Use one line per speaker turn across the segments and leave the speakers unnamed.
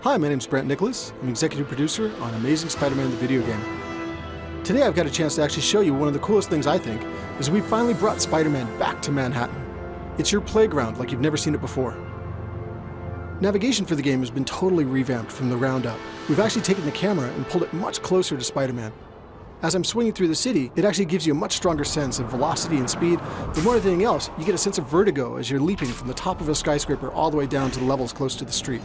Hi, my name's Brent Nicholas. I'm executive producer on Amazing Spider-Man the video game. Today I've got a chance to actually show you one of the coolest things I think is we finally brought Spider-Man back to Manhattan. It's your playground like you've never seen it before. Navigation for the game has been totally revamped from the ground up. We've actually taken the camera and pulled it much closer to Spider-Man. As I'm swinging through the city, it actually gives you a much stronger sense of velocity and speed, but more than anything else, you get a sense of vertigo as you're leaping from the top of a skyscraper all the way down to the levels close to the street.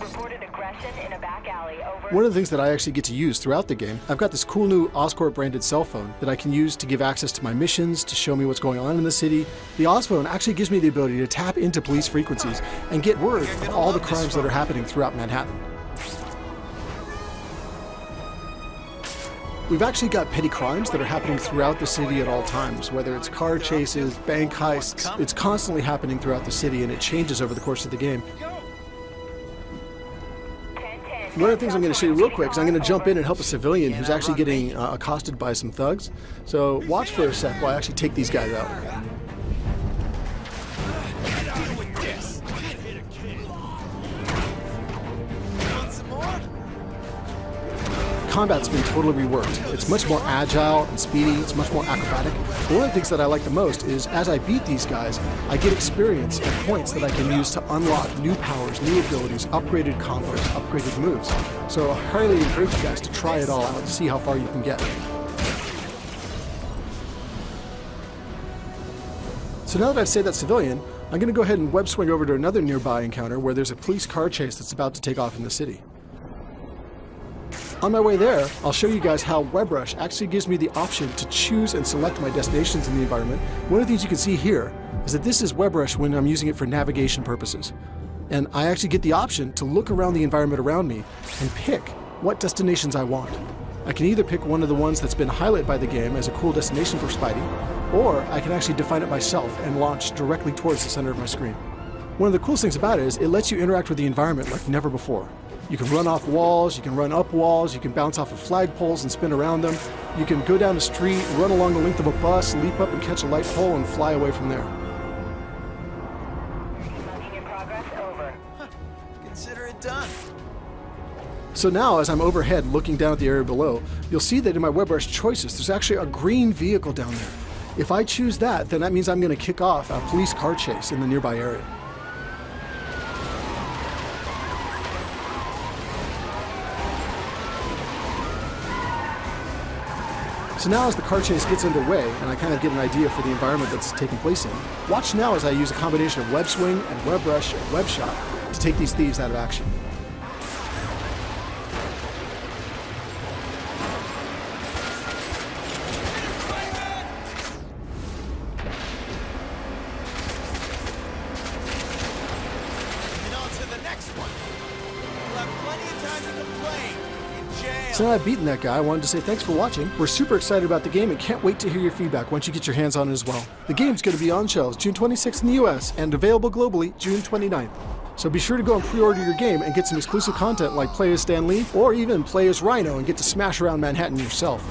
One of the things that I actually get to use throughout the game, I've got this cool new Oscorp branded cell phone that I can use to give access to my missions, to show me what's going on in the city. The Osphone actually gives me the ability to tap into police frequencies and get word of all the crimes that are happening throughout Manhattan. We've actually got petty crimes that are happening throughout the city at all times, whether it's car chases, bank heists. It's constantly happening throughout the city and it changes over the course of the game. One of the things I'm going to show you real quick is I'm going to jump in and help a civilian who's actually getting accosted by some thugs. So watch for a sec while I actually take these guys out. Combat's been totally reworked. It's much more agile and speedy, it's much more acrobatic. But one of the things that I like the most is as I beat these guys, I get experience and points that I can use to unlock new powers, new abilities, upgraded combos, upgraded moves. So I highly encourage you guys to try it all out and see how far you can get. So now that I've saved that civilian, I'm going to go ahead and web swing over to another nearby encounter where there's a police car chase that's about to take off in the city. On my way there, I'll show you guys how WebRush actually gives me the option to choose and select my destinations in the environment. One of the things you can see here is that this is WebRush when I'm using it for navigation purposes. And I actually get the option to look around the environment around me and pick what destinations I want. I can either pick one of the ones that's been highlighted by the game as a cool destination for Spidey, or I can actually define it myself and launch directly towards the center of my screen. One of the coolest things about it is it lets you interact with the environment like never before. You can run off walls, you can run up walls, you can bounce off of flagpoles and spin around them. You can go down a street, run along the length of a bus, leap up and catch a light pole and fly away from there.
Progress over.
Consider it done.
So now as I'm overhead looking down at the area below, you'll see that in my WebRush choices there's actually a green vehicle down there. If I choose that, then that means I'm going to kick off a police car chase in the nearby area. So now as the car chase gets underway, and I kind of get an idea for the environment that's taking place in, watch now as I use a combination of web swing and WebRush and web shot to take these thieves out of action.
And on to the next one. We'll have plenty of time to complain.
So now I've beaten that guy, I wanted to say thanks for watching. We're super excited about the game and can't wait to hear your feedback once you get your hands on it as well. The game's going to be on shelves June 26th in the US and available globally June 29th. So be sure to go and pre-order your game and get some exclusive content like play as Stan Lee or even play as Rhino and get to smash around Manhattan yourself.